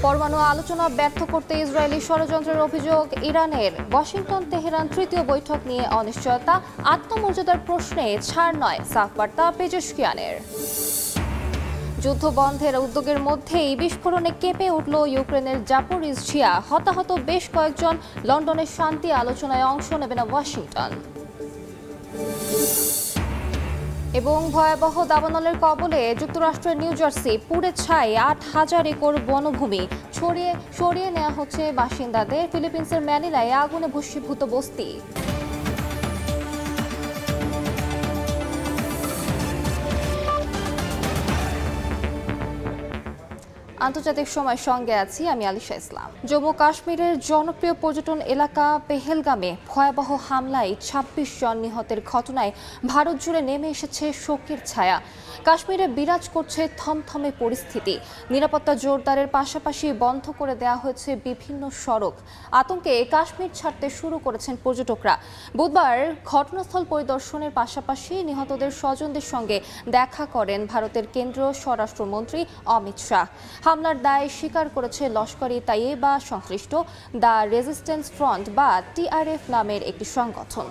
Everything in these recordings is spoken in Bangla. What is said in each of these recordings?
পরমাণু আলোচনা ব্যর্থ করতে ইসরায়েলি ষড়যন্ত্রের অভিযোগ ইরানের। ওয়াশিংটন তেহরান তৃতীয় বৈঠক নিয়ে অনিশ্চয়তা। আত্মমর্যাদার প্রশ্নে ছাড় নয়, সাফ বার্তা পেজেশকিয়ানের। যুদ্ধ বন্ধের উদ্যোগের মধ্যেই বিস্ফোরণে কেঁপে উঠল ইউক্রেনের জাপোরিজঝিয়া। হতাহত বেশ কয়েকজন। লন্ডনের শান্তি আলোচনায় অংশ নেবে না ওয়াশিংটন। এবং ভয়াবহ দাবানলের কবলে যুক্তরাষ্ট্রের নিউ জার্সি। পুড়ে ছাই ৮,০০০ একর বনভূমি। সরিয়ে নেওয়া হচ্ছে বাসিন্দাদের। ফিলিপিন্সের ম্যানিলায় আগুনে ভস্মীভূত বস্তি। আন্তর্জাতিক সময় সঙ্গে আছি আমি আলিশা ইসলাম। জম্মু কাশ্মীরের জনপ্রিয় পর্যটন এলাকা পেহেলগামে ভয়াবহ হামলায় ২৬ জন নিহতের ঘটনায় ভারত জুড়ে নেমে এসেছে শোকের ছায়া। কাশ্মীরে বিরাজ করছে থমথমে পরিস্থিতি। নিরাপত্তা জোরদারের পাশাপাশি বন্ধ করে দেওয়া হয়েছে বিভিন্ন সড়ক। আতঙ্কে কাশ্মীর ছাড়তে শুরু করেছেন পর্যটকরা। বুধবার ঘটনাস্থল পরিদর্শনের পাশাপাশি নিহতদের স্বজনদের সঙ্গে দেখা করেন ভারতের কেন্দ্রীয় স্বরাষ্ট্রমন্ত্রী অমিত শাহ। হামলার দায় স্বীকার করেছে লস্কর-ই তাইয়েবা সংশ্লিষ্ট দ্য রেজিস্ট্যান্স ফ্রন্ট বা TRF নামের একটি সংগঠন।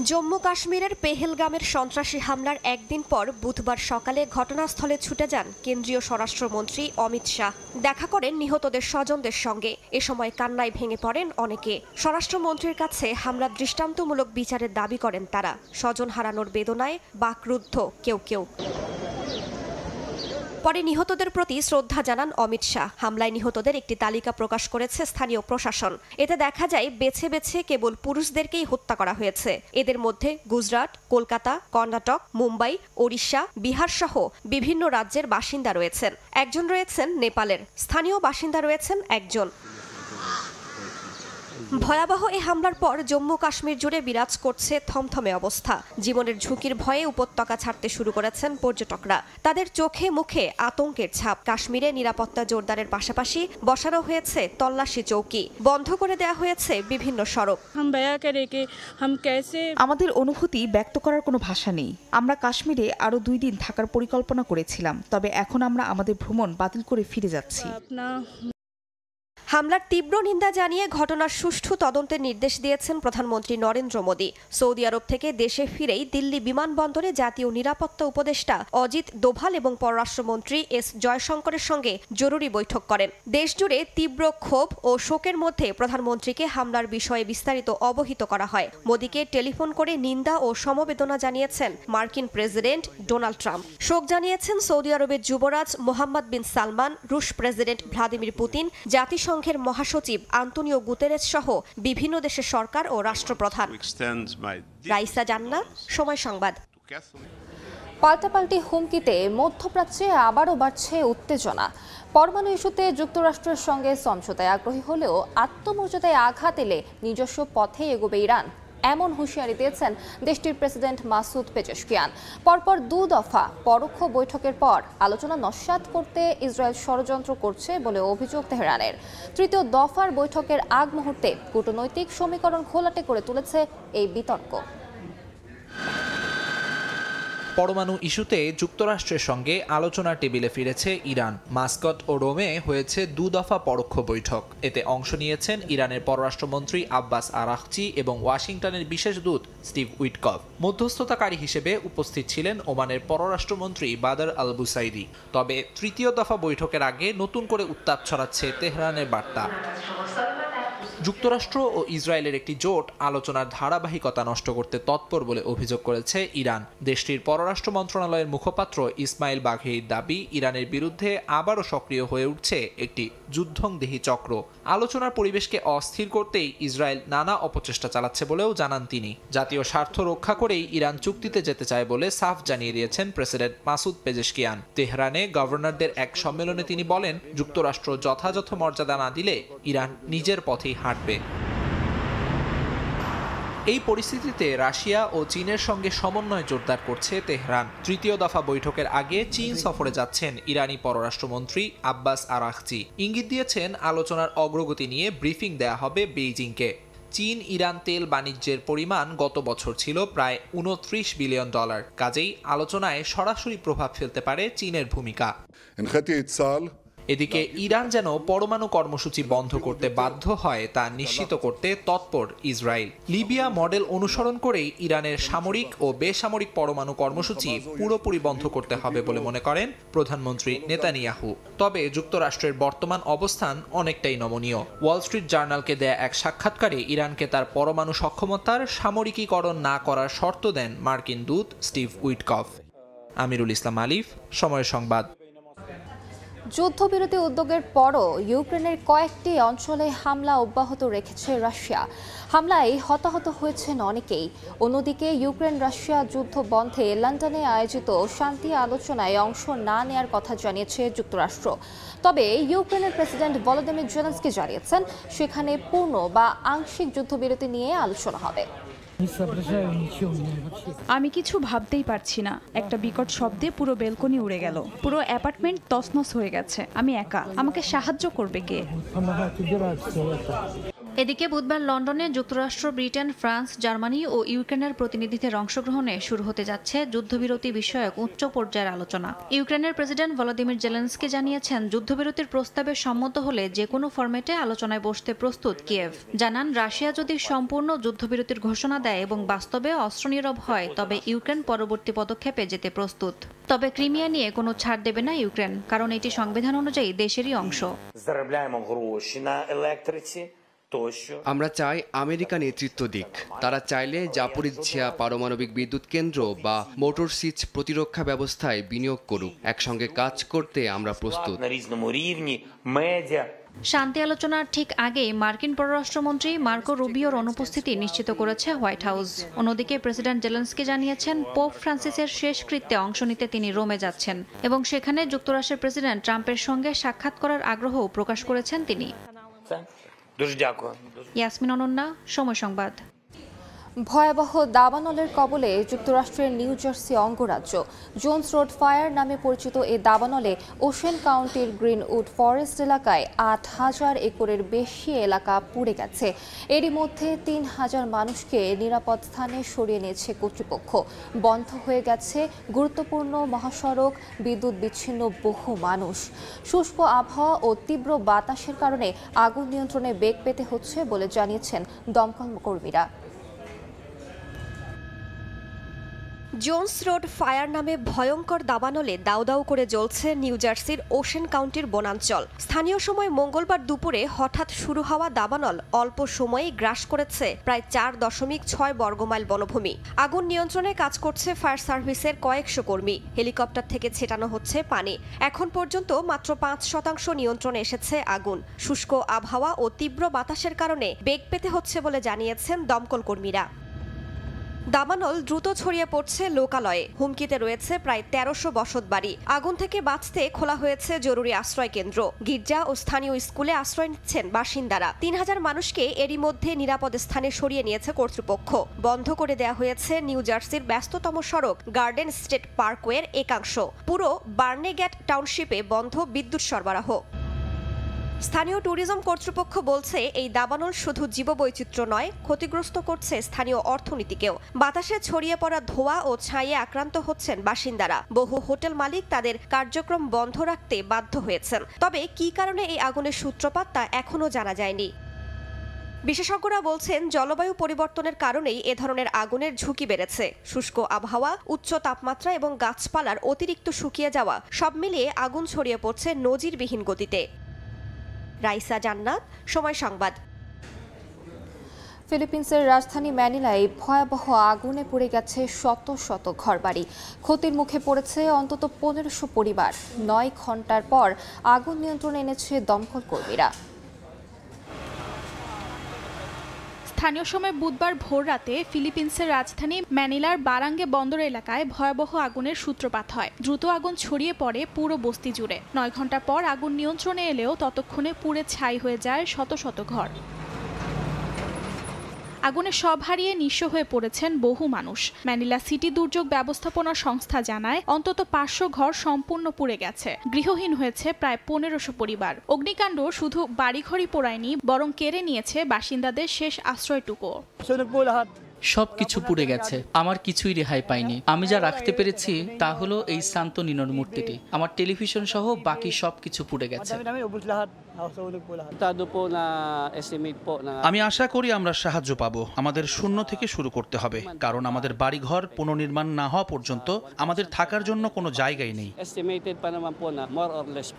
জম্মু কাশ্মীরের পেহেলগামের সন্ত্রাসী হামলার একদিন পর বুধবার সকালে ঘটনাস্থলে ছুটে যান কেন্দ্রীয় স্বরাষ্ট্রমন্ত্রী অমিত শাহ। দেখা করেন নিহতদের স্বজনদের সঙ্গে। এ সময় কান্নায় ভেঙে পড়েন অনেকে। স্বরাষ্ট্রমন্ত্রীর কাছে হামলার দৃষ্টান্তমূলক বিচারের দাবি করেন তারা। স্বজন হারানোর বেদনায় বাকরুদ্ধ কেউ কেউ। পরে নিহতদের প্রতি শ্রদ্ধা জানান অমিত শাহ। হামলায় নিহতদের একটি তালিকা প্রকাশ করেছে স্থানীয় প্রশাসন। এতে দেখা যায় বেছে বেছে কেবল পুরুষদেরকেই হত্যা করা হয়েছে। এদের মধ্যে গুজরাট, কলকাতা, কর্ণাটক, মুম্বাই, ওড়িশা, বিহার সহ বিভিন্ন রাজ্যের বাসিন্দা রয়েছেন। একজন রয়েছেন নেপালের। স্থানীয় বাসিন্দা রয়েছেন একজন। ভয়াবহ এই হামলার পর জম্মু কাশ্মীর জুড়ে বিরাজ করছে থমথমে অবস্থা। জীবনের ঝুঁকির ভয়ে উপত্যকা ছাড়তে শুরু করেছেন পর্যটকরা। তাদের চোখে মুখে আতঙ্কের ছাপ। কাশ্মীরে নিরাপত্তা জোরদারের পাশাপাশি বসানো হয়েছে তল্লাশি চৌকি। বন্ধ করে দেওয়া হয়েছে বিভিন্ন সড়ক। আমাদের অনুভূতি ব্যক্ত করার কোনো ভাষা নেই। আমরা কাশ্মীরে আরো 2 দিন থাকার পরিকল্পনা করেছিলাম, তবে এখন আমরা আমাদের ভ্রমণ বাতিল করে ফিরে যাচ্ছি। হামলার তীব্র নিন্দা জানিয়ে ঘটনার সুষ্ঠু তদন্তের নির্দেশ দিয়েছেন প্রধানমন্ত্রী নরেন্দ্র মোদী। সৌদি আরব থেকে দেশে ফিরেই দিল্লি বিমানবন্দরে জাতীয় নিরাপত্তা উপদেষ্টা অজিত দোভাল এবং পররাষ্ট্রমন্ত্রী এস জয়শঙ্করের সঙ্গে জরুরি বৈঠক করেন। দেশজুড়ে তীব্র ক্ষোভ ও শোকের মধ্যে প্রধানমন্ত্রীকে হামলার বিষয়ে বিস্তারিত অবহিত করা হয়। মোদীকে টেলিফোন করে নিন্দা ও সমবেদনা জানিয়েছেন মার্কিন প্রেসিডেন্ট ডোনাল্ড ট্রাম্প। শোক জানিয়েছেন সৌদি আরবের যুবরাজ মোহাম্মদ বিন সালমান, রুশ প্রেসিডেন্ট ভ্লাদিমির পুতিন, জাতিসংঘের মহাসচিব আন্তোনিও গুতেরেস সহ বিভিন্ন দেশের সরকার ও রাষ্ট্রপ্রধান। রাইসা জান্নাত, সময় সংবাদ। পাল্টাপাল্টি হুমকিতে মধ্যপ্রাচ্যে আবারও বাড়ছে উত্তেজনা। পরমাণু ইস্যুতে যুক্তরাষ্ট্রের সঙ্গে সমঝোতায় আগ্রহী হলেও আত্মমর্যাদায় আঘাত এলে নিজস্ব পথে এগোবে ইরান, এমন হুঁশিয়ারি দিয়েছেন দেশটির প্রেসিডেন্ট মাসুদ পেজেশকিয়ান। পরপর 2 দফা পরোক্ষ বৈঠকের পর আলোচনা নস্যাৎ করতে ইসরায়েল ষড়যন্ত্র করছে বলে অভিযোগ তেহরানের। তৃতীয় দফার বৈঠকের আগ মুহূর্তে কূটনৈতিক সমীকরণ ঘোলাটে করে তুলেছে এই বিতর্ক। পরমাণু ইস্যুতে যুক্তরাষ্ট্রের সঙ্গে আলোচনার টেবিলে ফিরেছে ইরান। মাস্কট ও রোমে হয়েছে 2 দফা পরোক্ষ বৈঠক। এতে অংশ নিয়েছেন ইরানের পররাষ্ট্রমন্ত্রী আব্বাস আরাকচি এবং ওয়াশিংটনের বিশেষ দূত স্টিভ উইটকফ। মধ্যস্থতাকারী হিসেবে উপস্থিত ছিলেন ওমানের পররাষ্ট্রমন্ত্রী বাদর আল বুসাইদি। তবে তৃতীয় দফা বৈঠকের আগে নতুন করে উত্তাপ ছড়াচ্ছে তেহরানের বার্তা। যুক্তরাষ্ট্র ও ইসরায়েলের একটি জোট আলোচনার ধারাবাহিকতা নষ্ট করতে তৎপর বলে অভিযোগ করেছে ইরান। দেশটির পররাষ্ট্র মন্ত্রণালয়ের মুখপাত্র ইসমাইল বাঘেইর দাবি, ইরানের বিরুদ্ধে আবারও সক্রিয় হয়ে উঠছে একটি যুদ্ধংদেহী চক্র। আলোচনার পরিবেশকে অস্থির করতেই ইসরায়েল নানা অপচেষ্টা চালাচ্ছে বলেও জানান তিনি। জাতীয় স্বার্থ রক্ষা করেই ইরান চুক্তিতে যেতে চায় বলে সাফ জানিয়ে দিয়েছেন প্রেসিডেন্ট মাসুদ পেজেশকিয়ান। তেহরানে গভর্নরদের এক সম্মেলনে তিনি বলেন, যুক্তরাষ্ট্র যথাযথ মর্যাদা না দিলে ইরান নিজের পথেই হাঁটবে। এই পরিস্থিতিতে রাশিয়া ও চীনের সঙ্গে সমন্বয় জোরদার করছে তেহরান। তৃতীয় দফা বৈঠকের আগে চীন সফরে যাচ্ছেন ইরানি পররাষ্ট্রমন্ত্রী আব্বাস আরাকচি। ইঙ্গিত দিয়েছেন আলোচনার অগ্রগতি নিয়ে ব্রিফিং দেয়া হবে বেইজিংকে। চীন ইরান তেল বাণিজ্যের পরিমাণ গত বছর ছিল প্রায় $29 বিলিয়ন। কাজেই আলোচনায় সরাসরি প্রভাব ফেলতে পারে চীনের ভূমিকা। এদিকে ইরান যেন পরমাণু কর্মসূচি বন্ধ করতে বাধ্য হয় তা নিশ্চিত করতে তৎপর ইসরায়েল। লিবিয়া মডেল অনুসরণ করেই ইরানের সামরিক ও বেসামরিক পরমাণু কর্মসূচি পুরোপুরি বন্ধ করতে হবে বলে মনে করেন প্রধানমন্ত্রী নেতানিয়াহু। তবে যুক্তরাষ্ট্রের বর্তমান অবস্থান অনেকটাই নমনীয়। ওয়াল স্ট্রিট জার্নালকে দেয়া এক সাক্ষাৎকারে ইরানকে তার পরমাণু সক্ষমতার সামরিকীকরণ না করার শর্ত দেন মার্কিন দূত স্টিভ উইটকফ। আমিরুল ইসলাম আলিফ, সময় সংবাদ। যুদ্ধবিরতি উদ্যোগের পরও ইউক্রেনের কয়েকটি অঞ্চলে হামলা অব্যাহত রেখেছে রাশিয়া। হামলায় হতাহত হয়েছেন অনেকেই। অন্যদিকে ইউক্রেন রাশিয়া যুদ্ধ বন্ধে লন্ডনে আয়োজিত শান্তি আলোচনায় অংশ না নেয়ার কথা জানিয়েছে যুক্তরাষ্ট্র। তবে ইউক্রেনের প্রেসিডেন্ট ভলোদিমির জেলেনস্কি জানিয়েছেন সেখানে পূর্ণ বা আংশিক যুদ্ধবিরতি নিয়ে আলোচনা হবে। আমি কিছু ভাবতেই পারছি না। একটা বিকট শব্দে পুরো বেলকনি উড়ে গেল, পুরো অ্যাপার্টমেন্ট তছনছ হয়ে গেছে। আমি একা, আমাকে সাহায্য করবে কে? এদিকে বুধবার লন্ডনে যুক্তরাষ্ট্র, ব্রিটেন, ফ্রান্স, জার্মানি ও ইউক্রেনের প্রতিনিধিদের অংশগ্রহণে শুরু হতে যাচ্ছে যুদ্ধবিরতি বিষয়ক উচ্চ পর্যায়ের আলোচনা। ইউক্রেনের প্রেসিডেন্ট ভলোদিমির জেলেনস্কি জানিয়েছেন যুদ্ধবিরতির প্রস্তাবে সম্মত হলে যে কোনো ফরম্যাটে আলোচনায় বসতে প্রস্তুত কিয়েভ। জানান রাশিয়া যদি সম্পূর্ণ যুদ্ধবিরতির ঘোষণা দেয় এবং বাস্তবে অস্ত্রনীরব হয় তবে ইউক্রেন পরবর্তী পদক্ষেপে যেতে প্রস্তুত। তবে ক্রিমিয়া নিয়ে কোনো ছাড় দেবে না ইউক্রেন, কারণ এটি সংবিধান অনুযায়ী দেশেরই অংশ। আমরা চাই আমেরিকা নেতৃত্ব দিক। তারা চাইলে জাপোরিঝিয়া পারমাণবিক বিদ্যুৎ কেন্দ্র বা মোটর সিচ প্রতিরক্ষা ব্যবস্থায় বিনিয়োগ করুক। একসঙ্গে কাজ করতে আমরা প্রস্তুত। শান্তি আলোচনার ঠিক আগেই মার্কিন পররাষ্ট্রমন্ত্রী মার্কো রুবিওর অনুপস্থিতি নিশ্চিত করেছে হোয়াইট হাউস। অন্যদিকে প্রেসিডেন্ট জেলেনস্কি জানিয়েছেন পোপ ফ্রান্সিসের শেষকৃত্যে অংশ নিতে তিনি রোমে যাচ্ছেন এবং সেখানে যুক্তরাষ্ট্রের প্রেসিডেন্ট ট্রাম্পের সঙ্গে সাক্ষাৎ করার আগ্রহও প্রকাশ করেছেন তিনি। ইয়াসমিন অনন্যা, সময় সংবাদ। ভয়াবহ দাবানলের কবলে যুক্তরাষ্ট্রের নিউ জার্সি অঙ্গরাজ্য। জোনস রোড ফায়ার নামে পরিচিত এই দাবানলে ওশেন কাউন্টির গ্রিনউড ফরেস্ট এলাকায় ৮,০০০ একরের বেশি এলাকা পুড়ে গেছে। এরই মধ্যে ৩,০০০ মানুষকে নিরাপদ স্থানে সরিয়ে নিয়েছে কর্তৃপক্ষ। বন্ধ হয়ে গেছে গুরুত্বপূর্ণ মহাসড়ক, বিদ্যুৎ বিচ্ছিন্ন বহু মানুষ। শুষ্ক আবহাওয়া ও তীব্র বাতাসের কারণে আগুন নিয়ন্ত্রণে বেগ পেতে হচ্ছে বলে জানিয়েছেন দমকল কর্মীরা। জোনস রোড ফায়ার নামে ভয়ঙ্কর দাবানলে দাউ দাউ করে জ্বলছে নিউ জার্সির ওশেন কাউন্টির বনাঞ্চল। স্থানীয় সময় মঙ্গলবার দুপুরে হঠাৎ শুরু হওয়া দাবানল অল্প সময়েই গ্রাস করেছে প্রায় ৪.৬ বর্গমাইল বনভূমি। আগুন নিয়ন্ত্রণে কাজ করছে ফায়ার সার্ভিসের কয়েকশো কর্মী। হেলিকপ্টার থেকে ছেটানো হচ্ছে পানি। এখন পর্যন্ত মাত্র ৫% নিয়ন্ত্রণে এসেছে আগুন। শুষ্ক আবহাওয়া ও তীব্র বাতাসের কারণে বেগ পেতে হচ্ছে বলে জানিয়েছেন দমকল কর্মীরা। দাবানল দ্রুত ছড়িয়ে পড়ছে লোকালয়ে। হুমকিতে রয়েছে প্রায় ১৩০০ বসতবাড়ি। আগুন থেকে বাঁচতে খোলা হয়েছে জরুরি আশ্রয় কেন্দ্র। গির্জা ও স্থানীয় স্কুলে আশ্রয় নিচ্ছেন বাসিন্দারা। ৩,০০০ মানুষকে এরই মধ্যে নিরাপদ স্থানে সরিয়ে নিয়েছে কর্তৃপক্ষ। বন্ধ করে দেয়া হয়েছে নিউ জার্সির ব্যস্ততম সড়ক গার্ডেন স্টেট পার্কওয়ের একাংশ। পুরো বার্নেগ্যাট টাউনশিপে বন্ধ বিদ্যুৎ সরবরাহ। স্থানীয় ট্যুরিজম কর্তৃপক্ষ বলছে এই দাবানল শুধু জীববৈচিত্র্য নয়, ক্ষতিগ্রস্ত করছে স্থানীয় অর্থনীতিকেও। বাতাসে ছড়িয়ে পড়া ধোঁয়া ও ছাইয়ে আক্রান্ত হচ্ছেন বাসিন্দারা। বহু হোটেল মালিক তাদের কার্যক্রম বন্ধ রাখতে বাধ্য হয়েছেন। তবে কী কারণে এই আগুনের সূত্রপাত তা এখনও জানা যায়নি। বিশেষজ্ঞরা বলছেন জলবায়ু পরিবর্তনের কারণেই এ ধরনের আগুনের ঝুঁকি বেড়েছে। শুষ্ক আবহাওয়া, উচ্চ তাপমাত্রা এবং গাছপালার অতিরিক্ত শুকিয়ে যাওয়া সব মিলিয়ে আগুন ছড়িয়ে পড়ছে নজিরবিহীন গতিতে। রাইসা জান্নাত, সময় সংবাদ। ফিলিপিন্সের রাজধানী ম্যানিলায় ভয়াবহ আগুনে পুড়ে গেছে শত শত ঘরবাড়ি। ক্ষতির মুখে পড়েছে অন্তত ১৫০০ পরিবার। ৯ ঘন্টার পর আগুন নিয়ন্ত্রণে এনেছে দমকল কর্মীরা। স্থানীয় সময় বুধবার ভোররাতে ফিলিপিন্সের রাজধানী ম্যানিলার বারাঙ্গে বন্দর এলাকায় ভয়াবহ আগুনের সূত্রপাত হয়। দ্রুত আগুন ছড়িয়ে পড়ে পুরো বস্তি জুড়ে। ৯ ঘন্টা পর আগুন নিয়ন্ত্রণে এলেও ততক্ষণে পুড়ে ছাই হয়ে যায় শত শত ঘর। আগুনে সব হারিয়ে নিঃস্ব হয়ে পড়েছেন বহু মানুষ। ম্যানিলা সিটি দুর্যোগ ব্যবস্থাপনা সংস্থা জানায় অন্তত 500 ঘর সম্পূর্ণ পুড়ে গেছে। গৃহহীন হয়েছে প্রায় 1500 পরিবার। অগ্নিকাণ্ড শুধু বাড়িঘরই পোড়ায়নি, বরং কেড়ে নিয়েছে বাসিন্দাদের শেষ আশ্রয়টুকু। সবকিছু পুড়ে গেছে, আমার কিছুই রেহাই পাইনি। আমি যা রাখতে পেরেছি তা হলো এই শান্ত নিনোর মূর্তিটি। আমার টেলিভিশন সহ বাকি সবকিছু পুড়ে গেছে। আমি আশা করি আমরা সাহায্য পাবো। আমাদের শূন্য থেকে শুরু করতে হবে, কারণ আমাদের বাড়িঘর পুনর্নির্মাণ না হওয়া পর্যন্ত আমাদের থাকার জন্য কোনো জায়গাই নেই।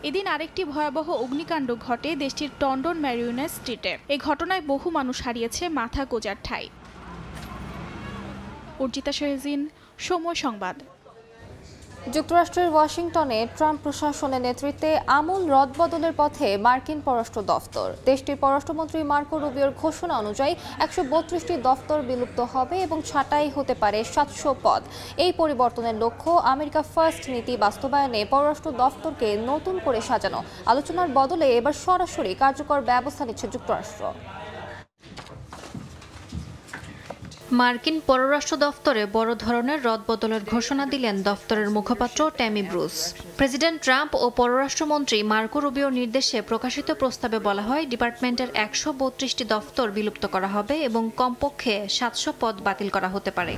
এদিন আরেকটি ভয়াবহ অগ্নিকাণ্ড ঘটে দেশটির টন্ডন ম্যারিওনা স্ট্রিটে। এই ঘটনায় বহু মানুষ হারিয়েছে মাথা গোঁজার ঠাঁই। অর্জিতা শাহজিন, সময় সংবাদ। যুক্তরাষ্ট্রের ওয়াশিংটনে ট্রাম্প প্রশাসনের নেতৃত্বে আমূল রদবদলের পথে মার্কিন পররাষ্ট্র দফতর। দেশটির পররাষ্ট্রমন্ত্রী মার্কো রুবিওর ঘোষণা অনুযায়ী 132টি দফতর বিলুপ্ত হবে এবং ছাঁটাই হতে পারে 700 পদ। এই পরিবর্তনের লক্ষ্য আমেরিকা ফার্স্ট নীতি বাস্তবায়নে পররাষ্ট্র দফতরকে নতুন করে সাজানো। আলোচনার বদলে এবার সরাসরি কার্যকর ব্যবস্থা নিচ্ছে যুক্তরাষ্ট্র। মার্কিন পররাষ্ট্র দফতরে বড় ধরনের রদবদলের ঘোষণা দিলেন দফতরের মুখপাত্র ট্যামি ব্রুস। প্রেসিডেন্ট ট্রাম্প ও পররাষ্ট্রমন্ত্রী মার্কো রুবিওর নির্দেশে প্রকাশিত প্রস্তাবে বলা হয় ডিপার্টমেন্টের 132টি দফতর বিলুপ্ত করা হবে এবং কমপক্ষে 700 পদ বাতিল করা হতে পারে।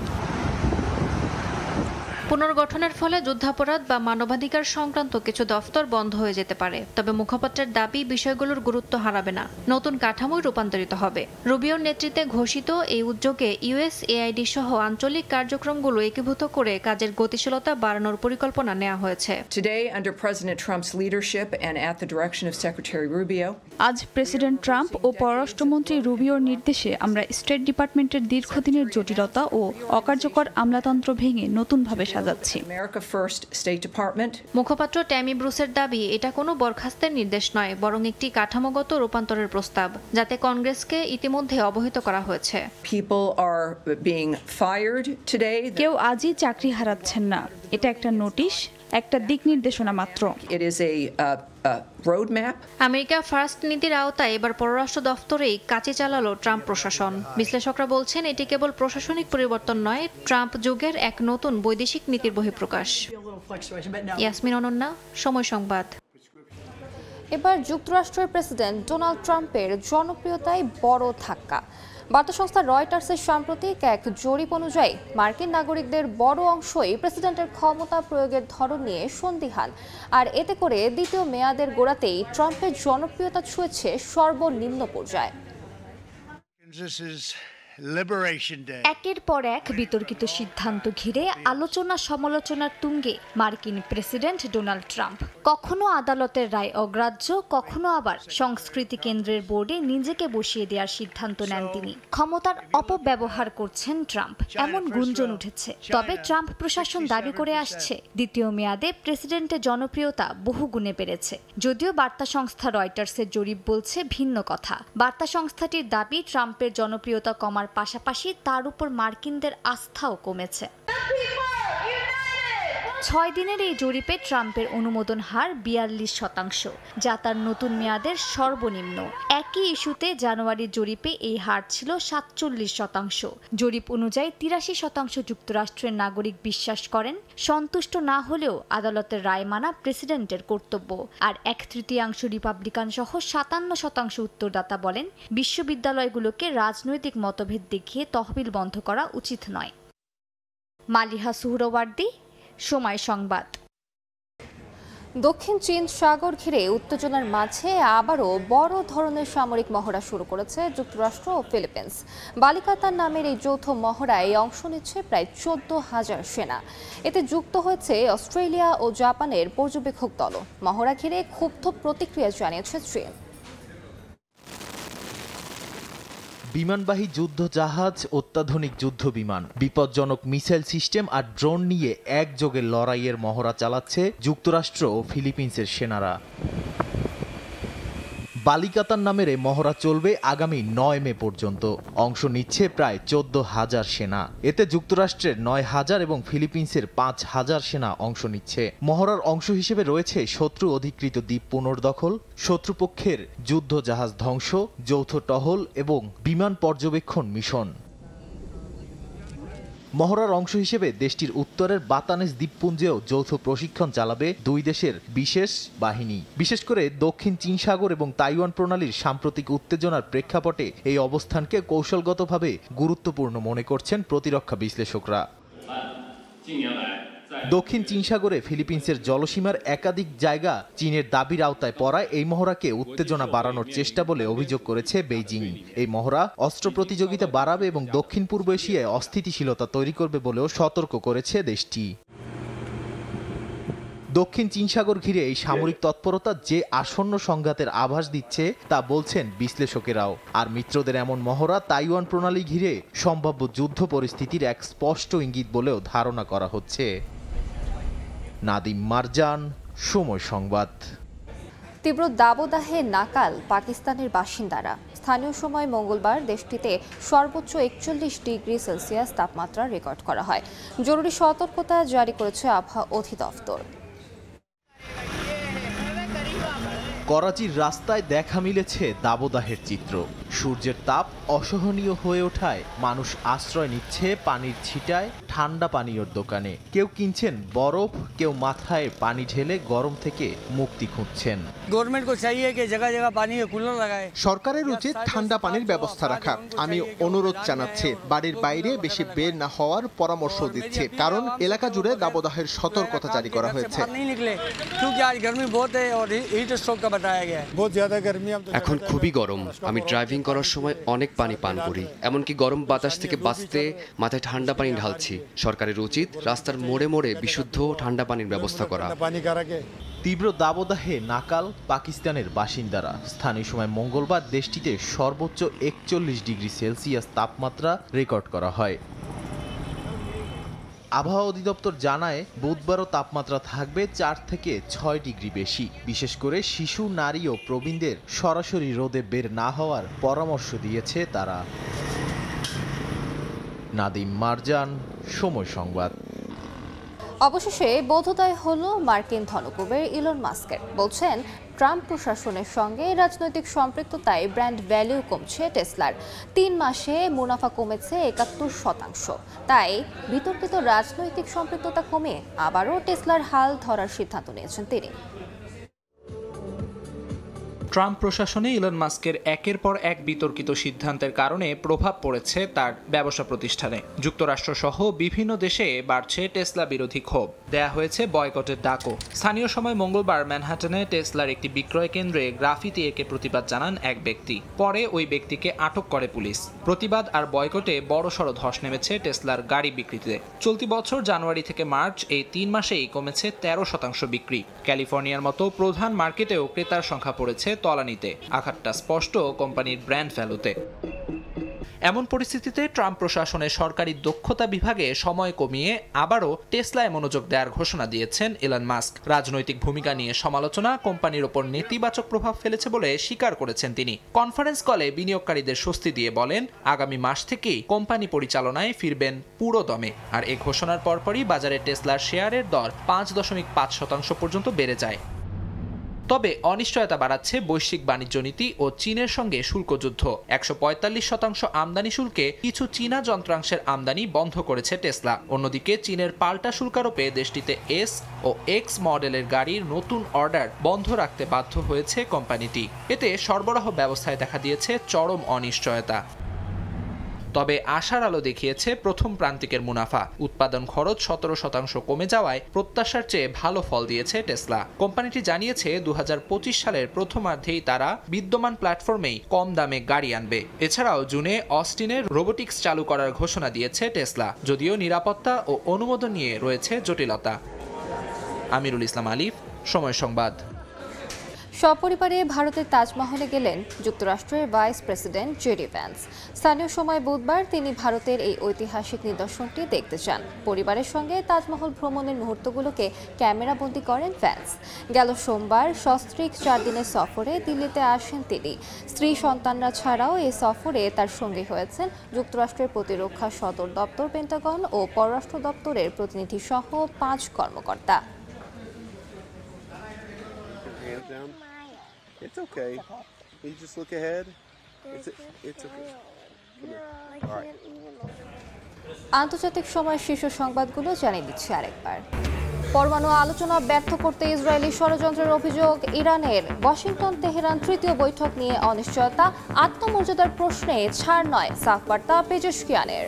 পুনর্গঠনের ফলে যুদ্ধাপরাধ বা মানবাধিকার সংক্রান্ত কিছু দফতর বন্ধ হয়ে যেতে পারে, তবে মুখপাত্রের দাবি বিষয়গুলোর গুরুত্ব হারাবে না, নতুন কাঠামোয় রূপান্তরিত হবে। রুবিওর নেতৃত্বে ঘোষিত এই উদ্যোগে USAID সহ আঞ্চলিক কার্যক্রমগুলো একীভূত করে কাজের গতিশীলতা বাড়ানোর পরিকল্পনা নেওয়া হয়েছে। Today, under President Trump's leadership and at the direction of Secretary Rubio, আজ প্রেসিডেন্ট ট্রাম্প ও পররাষ্ট্রমন্ত্রী রুবিওর নির্দেশে আমরা স্টেট ডিপার্টমেন্টের দীর্ঘদিনের জটিলতা ও অকার্যকর আমলাতন্ত্র ভেঙে নতুনভাবে সাজাচ্ছি। মুখপাত্র ট্যামি ব্রুসের দাবি এটা কোনো বরখাস্তের নির্দেশ নয়, বরং একটি কাঠামোগত রূপান্তরের প্রস্তাব, যাতে কংগ্রেসকে ইতিমধ্যে অবহিত করা হয়েছে। কেউ আজই চাকরি হারাচ্ছেন না, এটা একটা নোটিশ, একটা দিক নির্দেশনা মাত্র। আমেরিকা ফার্স্ট নীতির আওতায় এবার পররাষ্ট্র দফতরেই কাজে চালালো ট্রাম্প প্রশাসন। বিশ্লেষকরা বলছেন এটি কেবল প্রশাসনিক পরিবর্তন নয়, ট্রাম্প যুগের এক নতুন বৈদেশিক নীতির বহিঃপ্রকাশ। ইয়াসমিন অনন্যা, সময় সংবাদ। এবার যুক্তরাষ্ট্রের প্রেসিডেন্ট ডোনাল্ড ট্রাম্পের জনপ্রিয়তায় বড় ধাক্কা। বার্তা সংস্থা রয়টার্সের সাম্প্রতিক এক জরিপ অনুযায়ী মার্কিন নাগরিকদের বড় অংশই প্রেসিডেন্টের ক্ষমতা প্রয়োগের ধরন নিয়ে সন্দিহান। আর এতে করে দ্বিতীয় মেয়াদের গোড়াতেই ট্রাম্পের জনপ্রিয়তা ছুঁয়েছে সর্বনিম্ন পর্যায়ে। একের পর এক বিতর্কিত সিদ্ধান্ত ঘিরে আলোচনা সমালোচনার তুঙ্গে মার্কিন প্রেসিডেন্ট ডোনাল্ড ট্রাম্প। কখনো আদালতের রায় অগ্রাহ্য, কখনো আবার সংস্কৃতি কেন্দ্রের বোর্ডে নিজেকে বসিয়ে দেওয়ার সিদ্ধান্ত নেন তিনি। ক্ষমতার অপব্যবহার করছেন ট্রাম্প, এমন গুঞ্জন উঠেছে। তবে ট্রাম্প প্রশাসন দাবি করে আসছে দ্বিতীয় মেয়াদে প্রেসিডেন্টের জনপ্রিয়তা বহুগুণে বেড়েছে। যদিও বার্তা সংস্থা রয়টার্সের জরিপ বলছে ভিন্ন কথা। বার্তা সংস্থাটির দাবি ট্রাম্পের জনপ্রিয়তা কমার পাশাপাশি তার উপর মার্কিনদের আস্থাও কমেছে। 6 দিনের এই জরিপে ট্রাম্পের অনুমোদন হার 42%, যা তার নতুন মেয়াদের সর্বনিম্ন। একই ইস্যুতে জানুয়ারির জরিপে এই হার ছিল 47%। জরিপ অনুযায়ী 83% যুক্তরাষ্ট্রের নাগরিক বিশ্বাস করেন সন্তুষ্ট না হলেও আদালতের রায় মানা প্রেসিডেন্টের কর্তব্য। আর 1/3 রিপাবলিকান সহ 57% উত্তরদাতা বলেন বিশ্ববিদ্যালয়গুলোকে রাজনৈতিক মতভেদ দেখিয়ে তহবিল বন্ধ করা উচিত নয়। মালিহা সুহরাওয়ার্দী, সময় সংবাদ। দক্ষিণ চীন সাগর ঘিরে উত্তেজনার মাঝে আবারও বড় ধরনের সামরিক মহড়া শুরু করেছে যুক্তরাষ্ট্র ও ফিলিপিন্স। বালিকাতার নামের এই যৌথ মহড়ায় অংশ নিচ্ছে প্রায় 14,000 সেনা। এতে যুক্ত হয়েছে অস্ট্রেলিয়া ও জাপানের পর্যবেক্ষক দলও। মহড়া ঘিরে ক্ষুব্ধ প্রতিক্রিয়া জানিয়েছে চীন। বিমানবাহী যুদ্ধ জাহাজ, অত্যাধুনিক যুদ্ধ বিমান, বিপজ্জনক মিসাইল সিস্টেম আর ড্রোন নিয়ে একযোগে লড়াইয়ের মহড়া চালাচ্ছে যুক্তরাষ্ট্র ও ফিলিপিন্সের সেনারা। বালিকাতান নামের এই মহড়া চলবে আগামী 9 মে পর্যন্ত। অংশ নিচ্ছে প্রায় 14,000 সেনা। এতে যুক্তরাষ্ট্রের 9,000 এবং ফিলিপিন্সের 5,000 সেনা অংশ নিচ্ছে। মহড়ার অংশ হিসেবে রয়েছে শত্রু অধিকৃত দ্বীপ পুনর্দখল, শত্রুপক্ষের যুদ্ধ জাহাজ ধ্বংস, যৌথ টহল এবং বিমান পর্যবেক্ষণ মিশন। মহড়ার অংশ হিসেবে দেশটির উত্তরের বাতানেস দ্বীপপুঞ্জেও যৌথ প্রশিক্ষণ চালাবে দুই দেশের বিশেষ বাহিনী। বিশেষ করে দক্ষিণ চীন সাগর এবং তাইওয়ান প্রণালীর সাম্প্রতিক উত্তেজনার প্রেক্ষাপটে এই অবস্থানকে কৌশলগতভাবে গুরুত্বপূর্ণ মনে করছেন প্রতিরক্ষা বিশ্লেষকরা। দক্ষিণ চীন সাগরে ফিলিপিন্সের জলসীমার একাধিক জায়গা চীনের দাবির আওতায় পড়ায় এই মহড়াকে উত্তেজনা বাড়ানোর চেষ্টা বলে অভিযোগ করেছে বেইজিং। এই মহড়া অস্ত্র প্রতিযোগিতা বাড়াবে এবং দক্ষিণ পূর্ব এশিয়ায় অস্থিতিশীলতা তৈরি করবে বলেও সতর্ক করেছে দেশটি। দক্ষিণ চীন সাগর ঘিরে এই সামরিক তৎপরতা যে আসন্ন সংঘাতের আভাস দিচ্ছে তা বলছেন বিশ্লেষকেরাও। আর মিত্রদের এমন মহড়া তাইওয়ান প্রণালী ঘিরে সম্ভাব্য যুদ্ধ পরিস্থিতির এক স্পষ্ট ইঙ্গিত বলেও ধারণা করা হচ্ছে। নাদিম মারজান, সময় সংবাদ। তীব্র দাবদাহে নাকাল পাকিস্তানের বাসিন্দারা। স্থানীয় সময় মঙ্গলবার দেশটিতে সর্বোচ্চ 41 ডিগ্রি সেলসিয়াস তাপমাত্রা রেকর্ড করা হয়। জরুরি সতর্কতা জারি করেছে আবহাওয়া অধিদপ্তর। করাচির রাস্তায় দেখা মিলেছে দাবদাহের চিত্র। সূর্যের তাপ অসহনীয় হয়ে ওঠায় মানুষ আশ্রয় নিচ্ছে পানির ছিটায় ঠান্ডা পানীয়র দোকানে। কেউ কিনছেন বরফ, কেউ মাথায় পানি ঢেলে গরম থেকে মুক্তি খুঁজছেন। সরকারের উচিত ঠান্ডা পানির ব্যবস্থা রাখা। আমি অনুরোধ জানাচ্ছি, বাড়ির বাইরে বেশি বের না হওয়ার পরামর্শ দিচ্ছে, কারণ এলাকা জুড়ে দাবদাহের সতর্কতা জারি করা হয়েছে। এখন খুবই গরম। আমি ড্রাইভিং করার সময় অনেক পানি পান করি, এমনকি গরম বাতাস থেকে বাঁচতে মাথায় ঠান্ডা পানি ঢালছি। সরকারের উচিত রাস্তার মোড়ে মোড়ে বিশুদ্ধ ঠান্ডা পানির ব্যবস্থা করা। তীব্র দাবদাহে নাকাল পাকিস্তানের বাসিন্দারা। স্থানীয় সময় মঙ্গলবার দেশটিতে সর্বোচ্চ 41 ডিগ্রি সেলসিয়াস তাপমাত্রা রেকর্ড করা হয়। আবহাওয়া অধিদপ্তর জানায় বুধবারও তাপমাত্রা থাকবে 4 থেকে 6 ডিগ্রি বেশি। বিশেষ করে শিশু, নারী ও প্রবীণদের সরাসরি রোদে বের না হওয়ার পরামর্শ দিয়েছে তারা। নাদিম মারজান, সময় সংবাদ। অবশেষে বোধোদয় হলো মার্কিন ধনকুবের ইলন মাস্কের। বলছেন ট্রাম্প প্রশাসনের সঙ্গে রাজনৈতিক সম্পৃক্ততায় ব্র্যান্ড ভ্যালু কমছে টেসলার। 3 মাসে মুনাফা কমেছে 71%। তাই বিতর্কিত রাজনৈতিক সম্পৃক্ততা কমে আবারও টেসলার হাল ধরার সিদ্ধান্ত নিয়েছেন তিনি। ট্রাম্প প্রশাসনে ইলন মাস্কের একের পর এক বিতর্কিত সিদ্ধান্তের কারণে প্রভাব পড়েছে তার ব্যবসা প্রতিষ্ঠানে। যুক্তরাষ্ট্র সহ বিভিন্ন দেশে বাড়ছে টেসলা বিরোধী ক্ষোভ। দেয়া হয়েছে বয়কটের ডাকও। স্থানীয় সময় মঙ্গলবার ম্যানহাটনে টেসলার একটি বিক্রয় কেন্দ্রে গ্রাফিতি এঁকে প্রতিবাদ জানান এক ব্যক্তি। পরে ওই ব্যক্তিকে আটক করে পুলিশ। প্রতিবাদ আর বয়কটে বড়সড় ধস নেমেছে টেসলার গাড়ি বিক্রিতে। চলতি বছর জানুয়ারি থেকে মার্চ এই 3 মাসেই কমেছে 13% বিক্রি। ক্যালিফোর্নিয়ার মতো প্রধান মার্কেটেও ক্রেতার সংখ্যা পড়েছে তলানিতে। আঘাতটা স্পষ্ট কোম্পানির ব্র্যান্ড ভ্যালুতে। এমন পরিস্থিতিতে ট্রাম্প প্রশাসনের সরকারি দক্ষতা বিভাগে সময় কমিয়ে আবারও টেসলায় মনোযোগ দেওয়ার ঘোষণা দিয়েছেন ইলন মাস্ক। রাজনৈতিক ভূমিকা নিয়ে সমালোচনা কোম্পানির ওপর নেতিবাচক প্রভাব ফেলেছে বলে স্বীকার করেছেন তিনি। কনফারেন্স কলে বিনিয়োগকারীদের স্বস্তি দিয়ে বলেন, আগামী মাস থেকেই কোম্পানি পরিচালনায় ফিরবেন পুরো দমে। আর এই ঘোষণার পরপরই বাজারে টেসলার শেয়ারের দর 5.5% পর্যন্ত বেড়ে যায়। তবে অনিশ্চয়তা বাড়াচ্ছে বৈশ্বিক বাণিজ্য নীতি ও চীনের সঙ্গে শুল্ক যুদ্ধ। 145% আমদানি শুল্কে কিছু চীনা যন্ত্রাংশের আমদানি বন্ধ করেছে টেসলা। অন্যদিকে চীনের পাল্টা শুল্কারোপে দেশটিতে এস ও এক্স মডেলের গাড়ির নতুন অর্ডার বন্ধ রাখতে বাধ্য হয়েছে কোম্পানিটি। এতে সরবরাহ ব্যবস্থায় দেখা দিয়েছে চরম অনিশ্চয়তা। তবে আশার আলো দেখিয়েছে প্রথম প্রান্তিকের মুনাফা। উৎপাদন খরচ 17% কমে যাওয়ায় প্রত্যাশার চেয়ে ভালো ফল দিয়েছে টেসলা। কোম্পানিটি জানিয়েছে 2025 সালের প্রথমার্ধেই তারা বিদ্যমান প্ল্যাটফর্মেই কম দামে গাড়ি আনবে। এছাড়াও জুনে অস্টিনে রোবোটিক্স চালু করার ঘোষণা দিয়েছে টেসলা, যদিও নিরাপত্তা ও অনুমোদন নিয়ে রয়েছে জটিলতা। আমিরুল ইসলাম আলিফ, সময় সংবাদ। সপরিবারে ভারতের তাজমহলে গেলেন যুক্তরাষ্ট্রের ভাইস প্রেসিডেন্ট জেডি ভ্যান্স। স্থানীয় সময় বুধবার তিনি ভারতের এই ঐতিহাসিক নিদর্শনটি দেখতে চান। পরিবারের সঙ্গে তাজমহল ভ্রমণের মুহূর্তগুলোকে ক্যামেরাবন্দি করেন ভ্যান্স। গেল সোমবার সস্ত্রীক 4 দিনের সফরে দিল্লিতে আসেন তিনি। স্ত্রী সন্তানরা ছাড়াও এই সফরে তার সঙ্গী হয়েছেন যুক্তরাষ্ট্রের প্রতিরক্ষা সদর দপ্তর, পেন্টাগন ও পররাষ্ট্র দপ্তরের প্রতিনিধি সহ 5 কর্মকর্তা। It's okay. You just look ahead. It's okay. All right. আন্তর্জাতিক সময় শীর্ষ সংবাদগুলো জানিয়ে দিচ্ছি আরেকবার। পরমাণু আলোচনা ব্যর্থ করতে ইসরায়েলি ষড়যন্ত্রের অভিযোগ ইরানের। ওয়াশিংটন তেহরান তৃতীয় বৈঠক নিয়ে অনিশ্চয়তা, আত্মমর্যাদার প্রশ্নে ছাড় নয়, সাফ বার্তা পেজেশকিয়ানের।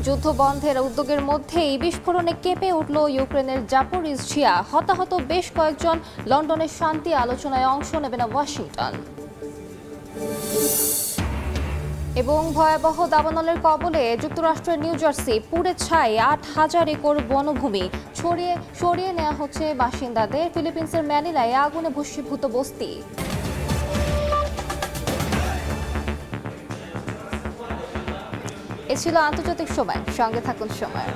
যুদ্ধ বন্ধের উদ্যোগের মধ্যেই বিস্ফোরণে কেঁপে উঠল ইউক্রেনের জাপোরিজঝিয়া। হতাহত বেশ কয়েকজন। লন্ডনের শান্তি আলোচনায় অংশ নেবে না ওয়াশিংটন। এবং ভয়াবহ দাবানলের কবলে যুক্তরাষ্ট্রের নিউ জার্সি, পুড়ে ছাই 8,000 একর বনভূমি। সরিয়ে নেওয়া হচ্ছে বাসিন্দাদের। ফিলিপিন্সের ম্যানিলায় আগুনে ভস্মীভূত বস্তি। এ ছিল আন্তর্জাতিক সময়। সঙ্গে থাকুন সময়।